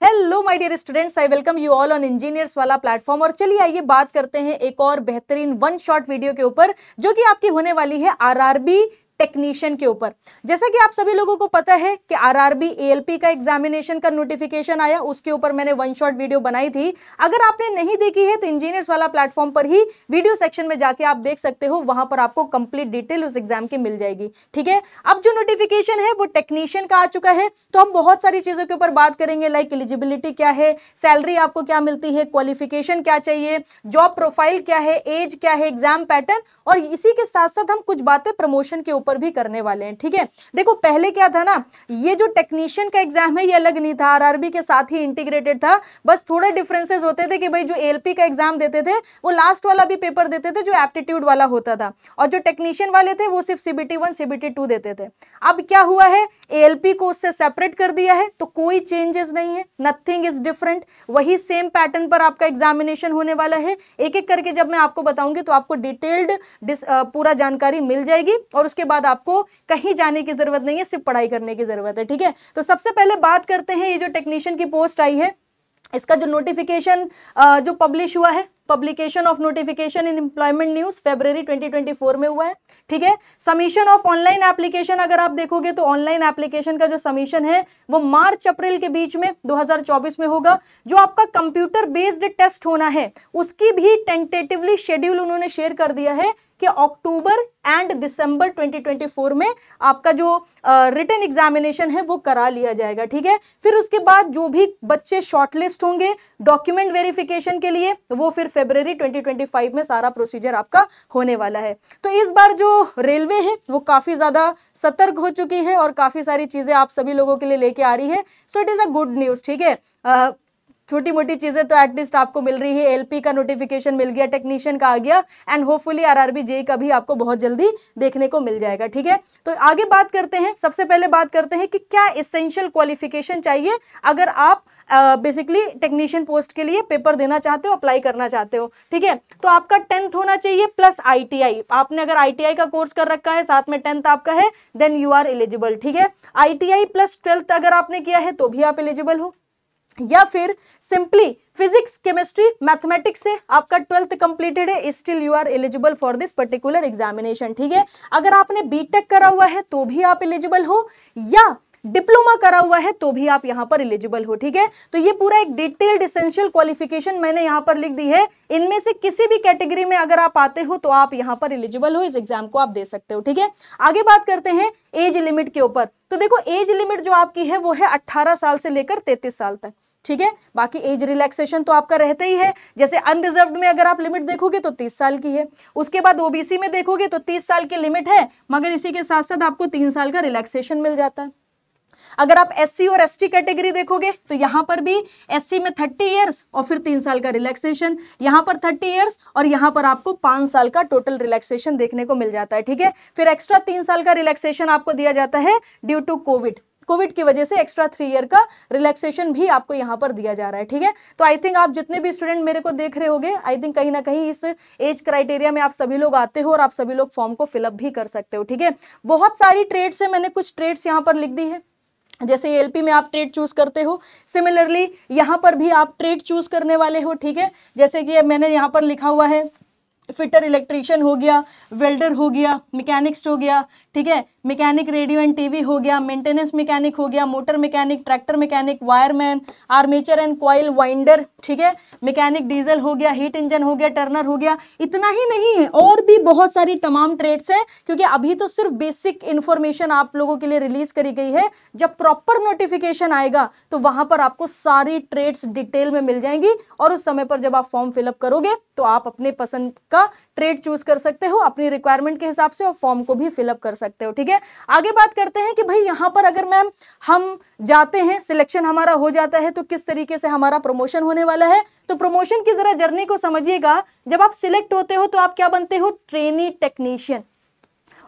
Hello my dear students, I welcome you all on engineers वाला platform. और चलिए आइए बात करते हैं एक और बेहतरीन वन शॉट वीडियो के ऊपर जो कि आपकी होने वाली है आरआरबी टेक्नीशियन के ऊपर। जैसा कि आप सभी लोगों को पता है कि आरआरबी एएलपी का एग्जामिनेशन का नोटिफिकेशन आया, उसके ऊपर मैंने वन शॉट वीडियो बनाई थी। अगर आपने नहीं देखी है तो इंजीनियर्स वाला प्लेटफॉर्म पर ही वीडियो सेक्शन में जाके आप देख सकते हो, वहां पर आपको कंप्लीट डिटेल उस एग्जाम की मिल जाएगी। ठीक है, अब जो नोटिफिकेशन है वो टेक्नीशियन का आ चुका है, तो हम बहुत सारी चीजों के ऊपर बात करेंगे, लाइक एलिजिबिलिटी क्या है, सैलरी आपको क्या मिलती है, क्वालिफिकेशन क्या चाहिए, जॉब प्रोफाइल क्या है, एज क्या है, एग्जाम पैटर्न, और इसी के साथ साथ हम कुछ बातें प्रमोशन के ऊपर भी करने वाले हैं। ठीक है, देखो पहले क्या था ना, ये जो टेक्नीशियन का एग्जाम है ये अलग नहीं था, आरआरबी के साथ ही इंटीग्रेटेड था। बस थोड़े डिफरेंसेस होते थे कि भाई जो एएलपी का एग्जाम देते थे वो लास्ट वाला भी पेपर देते थे जो एप्टीट्यूड वाला होता था, और जो टेक्नीशियन वाले थे वो सिर्फ सीबीटी 1 सीबीटी 2 देते थे। अब क्या हुआ है, एएलपी को उससे सेपरेट कर दिया है, तो कोई चेंजेस नहीं है, नथिंग इज डिफरेंट, वही सेम पैटर्न पर आपका एग्जामिनेशन होने वाला है। एक एक करके जब मैं आपको बताऊंगी तो आपको डिटेल्ड पूरा जानकारी मिल जाएगी, और उसके बाद आपको कहीं जाने की जरूरत नहीं है, सिर्फ पढ़ाई करने की जरूरत है। ठीक है, तो सबसे पहले बात करते हैं ये जो टेक्नीशियन की पोस्ट आई है, इसका जो नोटिफिकेशन जो पब्लिश हुआ है, publication of notification in employment news फरवरी 2024 में हुआ है। ठीक है, सबमिशन ऑफ ऑनलाइन एप्लीकेशन अगर आप देखोगे तो ऑनलाइन एप्लीकेशन का जो सबमिशन है वो मार्च अप्रैल के बीच में 2024 में होगा। जो आपका कंप्यूटर बेस्ड टेस्ट होना है उसकी भी टेंटेटिवली शेड्यूल उन्होंने शेयर कर दिया है कि अक्टूबर एंड दिसंबर 2024 में आपका जो रिटन एग्जामिनेशन है वो करा लिया जाएगा। ठीक है, फिर उसके बाद जो भी बच्चे शॉर्टलिस्ट होंगे डॉक्यूमेंट वेरिफिकेशन के लिए वो फिर फरवरी 2025 में सारा प्रोसीजर आपका होने वाला है। तो इस बार जो रेलवे है वो काफी ज्यादा सतर्क हो चुकी है और काफी सारी चीजें आप सभी लोगों के लिए लेके आ रही है, so it is a good news. ठीक है, छोटी मोटी चीजें तो एटलीस्ट आपको मिल रही है, एलपी का नोटिफिकेशन मिल गया, टेक्नीशियन का आ गया, एंड होपफुली आरआरबी जेईई का भी आपको बहुत जल्दी देखने को मिल जाएगा। ठीक है, तो आगे बात करते हैं, सबसे पहले बात करते हैं कि क्या एसेंशियल क्वालिफिकेशन चाहिए अगर आप बेसिकली टेक्नीशियन पोस्ट के लिए पेपर देना चाहते हो, अप्लाई करना चाहते हो। ठीक है, तो आपका 10th होना चाहिए प्लस आईटीआई। आपने अगर आईटीआई का कोर्स कर रखा है, साथ में 10th आपका है, देन यू आर एलिजिबल। ठीक है, आईटीआई प्लस 12th अगर आपने किया है तो भी आप एलिजिबल हो, या फिर सिंपली फिजिक्स केमिस्ट्री मैथमेटिक्स से आपका 12th कंप्लीटेड है, still you are eligible for this particular examination. ठीक है, अगर आपने बीटेक करा हुआ है तो भी आप एलिजिबल हो, या डिप्लोमा करा हुआ है तो भी आप यहां पर एलिजिबल हो। ठीक है, तो ये पूरा एक डिटेल्ड एसेंशियल क्वालिफिकेशन मैंने यहां पर लिख दी है, इनमें से किसी भी कैटेगरी में अगर आप आते हो तो आप यहां पर एलिजिबल हो, इस एग्जाम को आप दे सकते हो। ठीक है, आगे बात करते हैं एज लिमिट के ऊपर। तो देखो एज लिमिट जो आपकी है वो है 18 साल से लेकर 33 साल तक। ठीक है, बाकी एज रिलैक्सेशन तो आपका रहता ही है, जैसे अनरिजर्व्ड में अगर आप लिमिट देखोगे तो 30 साल की है, उसके बाद ओबीसी में देखोगे तो 30 साल की लिमिट है, मगर इसी के साथ साथ आपको 3 साल का रिलैक्सेशन मिल जाता है। अगर आप एससी और एसटी कैटेगरी देखोगे तो यहां पर भी एससी में 30 इयर्स और फिर 3 साल का रिलैक्सेशन, यहां पर 30 इयर्स और यहां पर आपको 5 साल का टोटल रिलैक्सेशन देखने को मिल जाता है। ठीक है, फिर एक्स्ट्रा 3 साल का रिलैक्सेशन आपको दिया जाता है ड्यू टू कोविड की वजह से एक्स्ट्रा 3 ईयर का रिलैक्सेशन भी आपको यहां पर दिया जा रहा है। ठीक है, तो आई थिंक आप जितने भी स्टूडेंट मेरे को देख रहे होंगे, आई थिंक कहीं ना कहीं इस एज क्राइटेरिया में आप सभी लोग आते हो और आप सभी लोग फॉर्म को फिलअप भी कर सकते हो। ठीक है, बहुत सारी ट्रेड्स है, मैंने कुछ ट्रेड्स यहां पर लिख दी है, जैसे एलपी में आप ट्रेड चूज करते हो, सिमिलरली यहां पर भी आप ट्रेड चूज करने वाले हो। ठीक है, जैसे कि मैंने यहां पर लिखा हुआ है फिटर इलेक्ट्रीशियन हो गया, वेल्डर हो गया, मैकेनिक्स हो गया। ठीक है, मैकेनिक रेडियो एंड टीवी हो गया, मेंटेनेंस मैकेनिक हो गया, motor mechanic, tractor mechanic, wireman, armature and coil winder. ठीक है, मैकेनिक डीजल हो गया, हीट इंजन हो गया, टर्नर हो गया। इतना ही नहीं है, और भी बहुत सारी तमाम ट्रेड्स हैं, क्योंकि अभी तो सिर्फ बेसिक इंफॉर्मेशन आप लोगों के लिए रिलीज करी गई है। जब प्रॉपर नोटिफिकेशन आएगा तो वहां पर आपको सारी ट्रेड्स डिटेल में मिल जाएंगी, और उस समय पर जब आप फॉर्म फिलअप करोगे तो आप अपने पसंद का ट्रेड चूज कर सकते हो अपनी रिक्वायरमेंट के हिसाब से, और फॉर्म को भी फिलअप कर सकते हो। ठीक है, आगे बात करते हैं कि भाई यहां पर अगर मैम हम जाते हैं, सिलेक्शन हमारा हो जाता है, तो किस तरीके से हमारा प्रमोशन होने वाला है। तो प्रमोशन की जरा जर्नी को समझिएगा। जब आप सिलेक्ट होते हो तो आप क्या बनते हो, ट्रेनी टेक्नीशियन,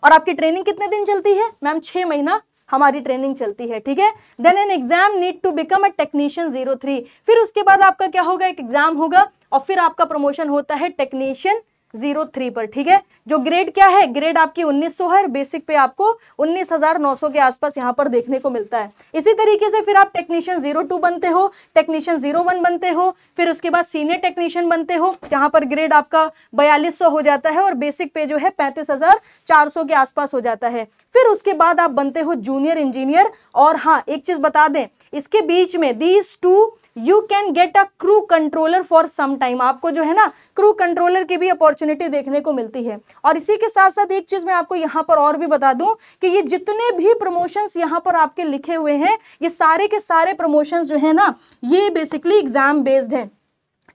और आपकी ट्रेनिंग कितने दिन चलती है मैम, 6 महीना हमारी ट्रेनिंग चलती है। ठीक है, then an exam need to become a technician 03, फिर उसके बाद आपका क्या होगा, एक एग्जाम होगा और फिर आपका प्रमोशन होता है टेक्नीशियन 06 पर, ठीक है। जो ग्रेड क्या है, ग्रेड आपकी 1900 है, बेसिक पे आपको 19,900 के आसपास यहाँ पर देखने को मिलता है। इसी तरीके से फिर आप टेक्नीशियन 02 बनते हो, टेक्नीशियन 01 बनते हो, फिर उसके बाद सीनियर टेक्नीशियन बनते हो, जहां पर ग्रेड आपका 4200 हो जाता है और बेसिक पे जो है 35,400 के आसपास हो जाता है। फिर उसके बाद आप बनते हो जूनियर इंजीनियर। और हाँ, एक चीज बता दें, इसके बीच में these two you can get a crew controller for some time, आपको जो है ना क्रू कंट्रोलर की भी अपॉर्चुनिटी देखने को मिलती है। और इसी के साथ साथ एक चीज मैं आपको यहाँ पर और भी बता दूं कि ये जितने भी प्रमोशंस यहाँ पर आपके लिखे हुए हैं, ये सारे के सारे प्रमोशंस जो है ना, ये बेसिकली एग्जाम बेस्ड है,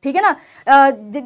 ठीक है ना,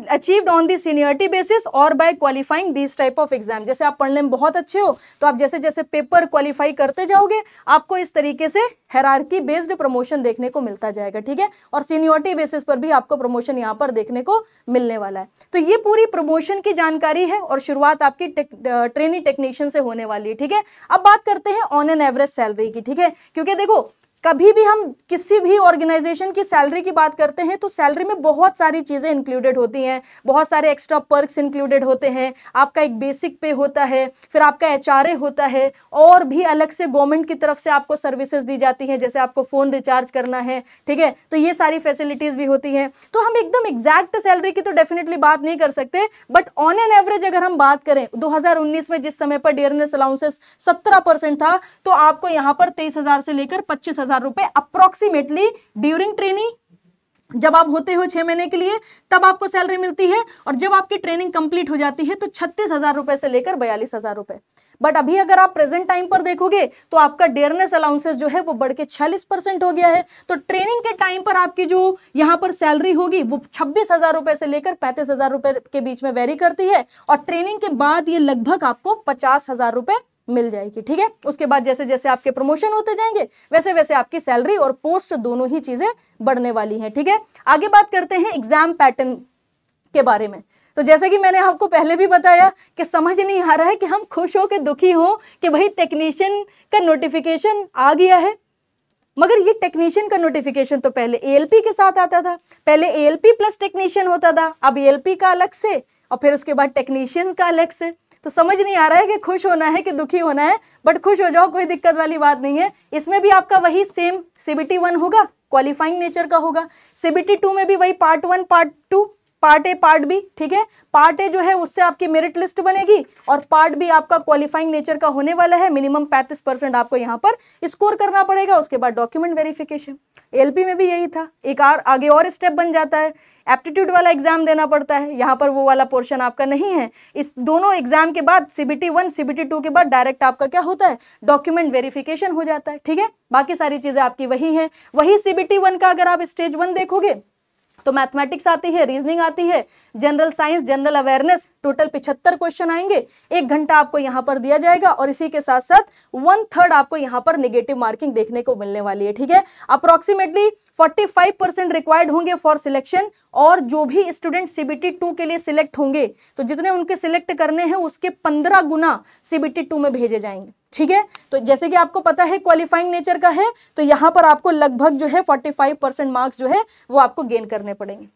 achieved on the seniority basis और by qualifying this type of exam. जैसे आप पढ़ने में बहुत अच्छे हो तो आप जैसे जैसे पेपर क्वालिफाई करते जाओगे, आपको इस तरीके से हायरार्की बेस्ड प्रमोशन देखने को मिलता जाएगा, ठीक है। और सीनियरिटी बेसिस पर भी आपको प्रमोशन यहाँ पर देखने को मिलने वाला है। तो ये पूरी प्रमोशन की जानकारी है और शुरुआत आपकी ट्रेनी टेक्नीशियन से होने वाली है, ठीक है। अब बात करते हैं ऑन एन एवरेज सैलरी की, ठीक है, क्योंकि देखो कभी भी हम किसी भी ऑर्गेनाइजेशन की सैलरी की बात करते हैं तो सैलरी में बहुत सारी चीजें इंक्लूडेड होती हैं, बहुत सारे एक्स्ट्रा पर्क्स इंक्लूडेड होते हैं। आपका एक बेसिक पे होता है, फिर आपका एचआरए होता है, और भी अलग से गवर्नमेंट की तरफ से आपको सर्विसेज दी जाती हैं, जैसे आपको फोन रिचार्ज करना है, ठीक है, तो ये सारी फैसिलिटीज भी होती हैं। तो हम एकदम एग्जैक्ट सैलरी की तो डेफिनेटली बात नहीं कर सकते, बट ऑन एन एवरेज अगर हम बात करें 2019 में जिस समय पर डियरनेस अलाउंसेस 17% था, तो आपको यहाँ पर 23,000 से लेकर 25,000 रुपए अप्रोक्सीमेटली ड्यूरिंग ट्रेनिंग, जब आप होते हो 6 महीने के लिए तब आपको सैलरी मिलती है, और जब आपकी ट्रेनिंग कंप्लीट हो जाती है तो 36,000 रुपए से लेकर 42,000 रुपए। बट अभी अगर आप प्रेजेंट टाइम पर देखोगे तो आपका डियरनेस अलाउंसेस जो है वो बढ़ के 46% हो गया है। तो ट्रेनिंग के टाइम पर आपकी जो यहाँ पर सैलरी होगी वो 26,000 रुपए से लेकर 35,000 रुपए के बीच में वेरी करती है, और ट्रेनिंग के बाद ये लगभग आपको 50,000 रुपए मिल जाएगी, ठीक है। उसके बाद जैसे जैसे आपके प्रमोशन होते जाएंगे वैसे वैसे आपकी सैलरी और पोस्ट दोनों ही चीजें बढ़ने वाली हैं, ठीक है। आगे बात करते हैं एग्जाम पैटर्न के बारे में। तो जैसे कि मैंने आपको पहले भी बताया कि समझ नहीं आ रहा है कि हम खुश हो के दुखी हो कि भाई टेक्नीशियन का नोटिफिकेशन आ गया है, मगर ये टेक्नीशियन का नोटिफिकेशन तो पहले एएलपी के साथ आता था, पहले एएलपी प्लस टेक्नीशियन होता था, अब एएलपी का अलग से और फिर उसके बाद टेक्नीशियन का अलग से। तो समझ नहीं आ रहा है कि खुश होना है कि दुखी होना है, बट खुश हो जाओ, कोई दिक्कत वाली बात नहीं है। इसमें भी आपका वही सेम CBT 1 होगा, क्वालिफाइंग नेचर का होगा। CBT 2 में भी वही part 1 part 2, part A part B, ठीक है। पार्ट ए जो है उससे आपकी मेरिट लिस्ट बनेगी और पार्ट बी आपका क्वालिफाइंग नेचर का होने वाला है। मिनिमम 35% आपको यहाँ पर स्कोर करना पड़ेगा, उसके बाद डॉक्यूमेंट वेरिफिकेशन। एलपी में भी यही था, एक आगे और स्टेप बन जाता है, एप्टीट्यूड वाला एग्जाम देना पड़ता है, यहाँ पर वो वाला पोर्शन आपका नहीं है। इस दोनों एग्जाम के बाद CBT 1 CBT 2 के बाद डायरेक्ट आपका क्या होता है, डॉक्यूमेंट वेरिफिकेशन हो जाता है, ठीक है। बाकी सारी चीजें आपकी वही है। वही CBT 1 का अगर आप स्टेज 1 देखोगे तो मैथमेटिक्स आती है, रीजनिंग आती है, general science, general awareness, total 75 question आएंगे। 1 घंटा आपको यहाँ पर दिया जाएगा और इसी के साथ साथ 1/3 आपको यहाँ पर नेगेटिव मार्किंग देखने को मिलने वाली है, ठीक है। अप्रोक्सीमेटली 45% रिक्वायर्ड होंगे फॉर सिलेक्शन, और जो भी स्टूडेंट CBT 2 के लिए सिलेक्ट होंगे तो जितने उनके सिलेक्ट करने हैं उसके 15 गुना CBT 2 में भेजे जाएंगे, ठीक है। तो जैसे कि आपको पता है क्वालिफाइंग नेचर का है, तो यहां पर आपको लगभग जो है 45% मार्क्स जो है वो आपको गेन करने पड़ेंगे,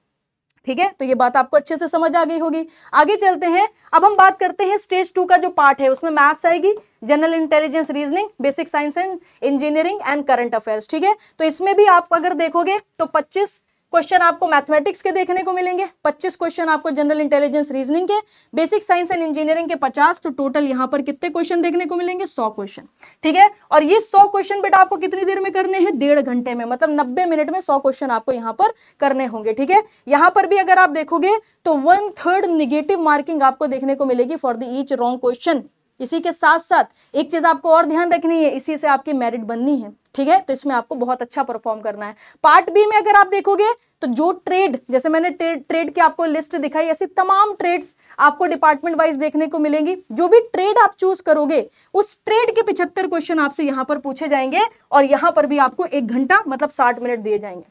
ठीक है। तो ये बात आपको अच्छे से समझ आ गई होगी। आगे चलते हैं, अब हम बात करते हैं स्टेज 2 का जो पार्ट है, उसमें मैथ्स आएगी, general intelligence, reasoning, basic science and engineering and current affairs, ठीक है। तो इसमें भी आप अगर देखोगे तो 25 क्वेश्चन आपको मैथमेटिक्स के देखने को मिलेंगे, 25 क्वेश्चन आपको जनरल इंटेलिजेंस रीजनिंग के, बेसिक साइंस एंड इंजीनियरिंग के 50, तो टोटल यहाँ पर कितने क्वेश्चन देखने को मिलेंगे, 100 क्वेश्चन, ठीक है। और ये 100 क्वेश्चन बेटा आपको कितनी देर में करने हैं, 1.5 घंटे में, मतलब 90 मिनट में 100 क्वेश्चन आपको यहाँ पर करने होंगे, ठीक है। यहाँ पर भी अगर आप देखोगे तो 1/3 निगेटिव मार्किंग आपको देखने को मिलेगी for the each wrong question. इसी के साथ साथ एक चीज आपको और ध्यान रखनी है, इसी से आपकी मेरिट बननी है, ठीक है। तो इसमें आपको बहुत अच्छा परफॉर्म करना है। पार्ट बी में अगर आप देखोगे तो जो ट्रेड, जैसे मैंने ट्रेड की आपको लिस्ट दिखाई, ऐसी तमाम ट्रेड्स आपको डिपार्टमेंट वाइज देखने को मिलेंगी। जो भी ट्रेड आप चूज करोगे उस ट्रेड के 75 क्वेश्चन आपसे यहां पर पूछे जाएंगे, और यहां पर भी आपको 1 घंटा मतलब 60 मिनट दिए जाएंगे।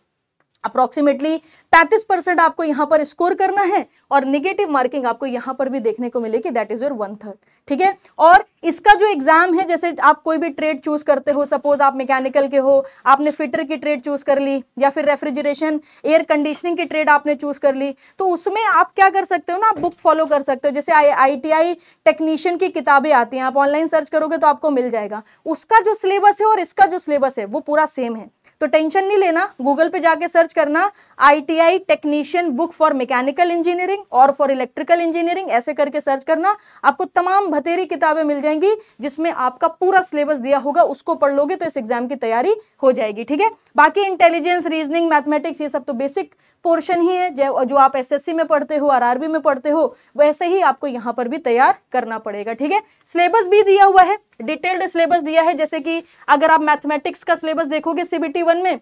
अप्रोक्सीमेटली 35% आपको यहाँ पर स्कोर करना है और निगेटिव मार्किंग आपको यहाँ पर भी देखने को मिलेगी, दैट इज योर 1/3, ठीक है। और इसका जो एग्जाम है, जैसे आप कोई भी ट्रेड चूज करते हो, सपोज आप मैकेनिकल के हो, आपने फिटर की ट्रेड चूज कर ली या फिर रेफ्रिजरेशन एयर कंडीशनिंग की ट्रेड आपने चूज कर ली, तो उसमें आप क्या कर सकते हो ना, आप बुक फॉलो कर सकते हो। जैसे ITI टेक्नीशियन की किताबें आती हैं, आप ऑनलाइन सर्च करोगे तो आपको मिल जाएगा। उसका जो सिलेबस है और इसका जो सिलेबस है वो पूरा सेम है, तो टेंशन नहीं लेना, गूगल पे जाके सर्च करना ITI technician book for mechanical engineering और फॉर इलेक्ट्रिकल इंजीनियरिंग, ऐसे करके सर्च करना, आपको तमाम भतेरी किताबें मिल जाएंगी जिसमें आपका पूरा सिलेबस दिया होगा, उसको पढ़ लोगे तो इस एग्जाम की तैयारी हो जाएगी, ठीक है। बाकी इंटेलिजेंस, रीजनिंग, मैथमेटिक्स, ये सब तो बेसिक पोर्शन ही है, जो आप SSC में पढ़ते हो, RRB में पढ़ते हो, वैसे ही आपको यहाँ पर भी तैयार करना पड़ेगा, ठीक है। सिलेबस भी दिया हुआ है, डिटेल्ड सिलेबस दिया है। जैसे कि अगर आप मैथमेटिक्स का सिलेबस देखोगे CBT 1 में,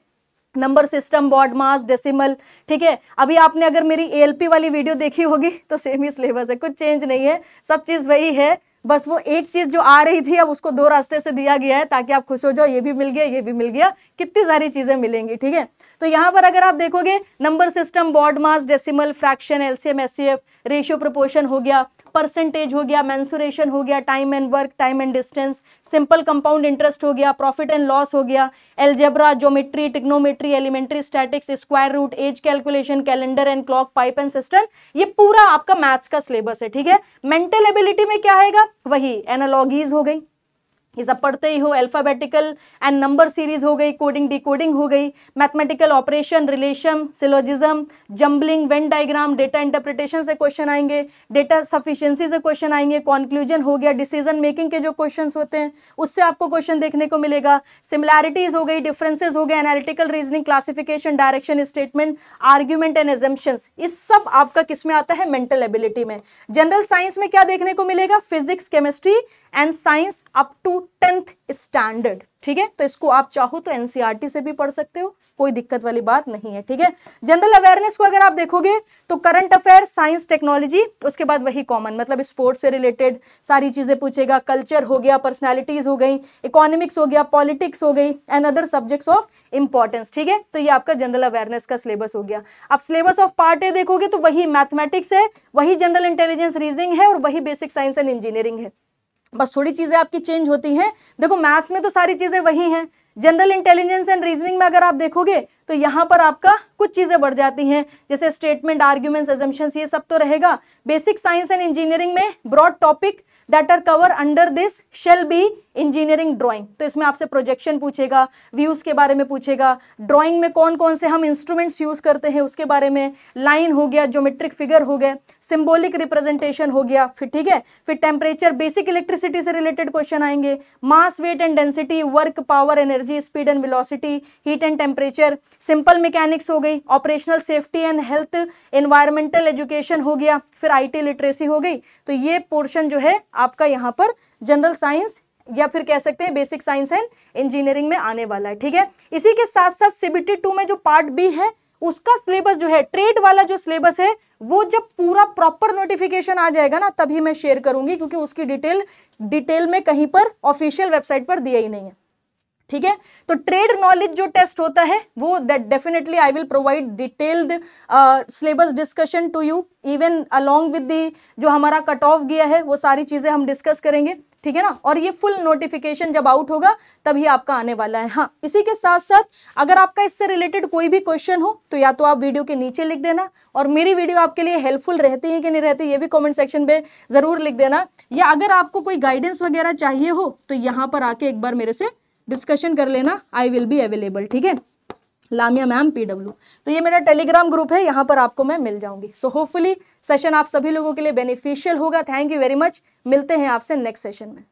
number system, BODMAS, decimal, ठीक है। अभी आपने अगर मेरी ALP वाली वीडियो देखी होगी तो सेम ही सिलेबस है, कुछ चेंज नहीं है, सब चीज वही है, बस वो एक चीज जो आ रही थी अब उसको 2 रास्ते से दिया गया है ताकि आप खुश हो जाओ, ये भी मिल गया, ये भी मिल गया, कितनी सारी चीजें मिलेंगी, ठीक है। तो यहाँ पर अगर आप देखोगे number system, BODMAS, decimal, fraction, LCM, SCF, ratio proportion हो गया, परसेंटेज हो गया, मेंसुरेशन हो गया, time and work, time and distance, simple compound interest हो गया, प्रॉफिट एंड लॉस हो गया, algebra, geometry, trigonometry, elementary statics, square root, age calculation, calendar and clock, pipe and cistern, ये पूरा आपका मैथ्स का सिलेबस है, ठीक है। मेंटल एबिलिटी में क्या आएगा, वही एनालॉगीज हो गई, ये सब पढ़ते ही हो, अल्फाबेटिकल एंड नंबर सीरीज हो गई, कोडिंग डिकोडिंग हो गई, mathematical operation, relation, syllogism, jumbling, Venn diagram, data interpretation से क्वेश्चन आएंगे, डेटा सफिशिएंसी से क्वेश्चन आएंगे, कॉन्क्लूजन हो गया, डिसीजन मेकिंग के जो क्वेश्चंस होते हैं उससे आपको क्वेश्चन देखने को मिलेगा, सिमिलैरिटीज हो गई, डिफरेंसेज हो गए, analytical reasoning, classification, direction statement, argument and assumptions, इस सब आपका किसमें आता है, मेंटल एबिलिटी में। जनरल साइंस में क्या देखने को मिलेगा, physics, chemistry and science up to 10th standard, ठीक है। तो इसको आप चाहो तो NCERT से भी पढ़ सकते हो, कोई दिक्कत वाली बात नहीं है, ठीक है। जनरल अवेयरनेस को अगर आप देखोगे तो करंट अफेयर, साइंस, टेक्नोलॉजी, उसके बाद वही कॉमन, मतलब स्पोर्ट्स से रिलेटेड सारी चीजें पूछेगा, कल्चर हो गया, पर्सनालिटीज हो गई, इकोनॉमिक्स हो गया, पॉलिटिक्स हो गई and other subjects of importance, ठीक है। तो ये आपका जनरल अवेयरनेस का सिलेबस हो गया। अब सिलेबस ऑफ पार्ट ए देखोगे तो वही मैथमेटिक्स है, वही जनरल इंटेलिजेंस, रीजनिंग है और वही बेसिक साइंस एंड इंजीनियरिंग है, बस थोड़ी चीजें आपकी चेंज होती हैं। देखो मैथ्स में तो सारी चीजें वही हैं, जनरल इंटेलिजेंस एंड रीजनिंग में अगर आप देखोगे तो यहाँ पर आपका कुछ चीजें बढ़ जाती हैं, जैसे स्टेटमेंट, आर्ग्यूमेंट्स, अजम्पशंस, ये सब तो रहेगा। बेसिक साइंस एंड इंजीनियरिंग में broad topic that are cover under this shall be engineering drawing, तो इसमें आपसे प्रोजेक्शन पूछेगा, व्यूज के बारे में पूछेगा, ड्राइंग में कौन कौन से हम इंस्ट्रूमेंट्स यूज करते हैं उसके बारे में, लाइन हो गया, ज्योमेट्रिक फिगर हो गए, सिंबॉलिक रिप्रेजेंटेशन हो गया, फिर ठीक है, फिर टेम्परेचर, बेसिक इलेक्ट्रिसिटी से रिलेटेड क्वेश्चन आएंगे, mass, weight and density, work, power, energy, speed and velocity, heat and temperature, simple mechanics हो गई, operational safety and health, environmental education हो गया, फिर IT लिटरेसी हो गई। तो ये पोर्शन जो है आपका यहाँ पर जनरल साइंस या फिर कह सकते हैं बेसिक साइंस एंड इंजीनियरिंग में आने वाला है, ठीक है। इसी के साथ साथ CBT 2 में जो पार्ट बी है उसका सिलेबस जो है, ट्रेड वाला जो सिलेबस है, वो जब पूरा प्रॉपर नोटिफिकेशन आ जाएगा ना तभी मैं शेयर करूंगी, क्योंकि उसकी डिटेल में कहीं पर ऑफिशियल वेबसाइट पर दिया ही नहीं है, ठीक है। तो ट्रेड नॉलेज जो टेस्ट होता है वो definitely I will provide detailed syllabus discussion to you, even along with the जो हमारा कट ऑफ गया है वो सारी चीजें हम डिस्कस करेंगे, ठीक है ना। और ये फुल नोटिफिकेशन जब आउट होगा तभी आपका आने वाला है। हाँ, इसी के साथ साथ अगर आपका इससे रिलेटेड कोई भी क्वेश्चन हो तो या तो आप वीडियो के नीचे लिख देना, और मेरी वीडियो आपके लिए हेल्पफुल रहती है कि नहीं रहती ये भी कमेंट सेक्शन पे जरूर लिख देना, या अगर आपको कोई गाइडेंस वगैरह चाहिए हो तो यहाँ पर आके एक बार मेरे से डिस्कशन कर लेना, आई विल बी अवेलेबल, ठीक है। लामिया मैम PW, तो ये मेरा टेलीग्राम ग्रुप है, यहाँ पर आपको मैं मिल जाऊंगी। सो होपफुली सेशन आप सभी लोगों के लिए बेनिफिशियल होगा। थैंक यू वेरी मच, मिलते हैं आपसे नेक्स्ट सेशन में।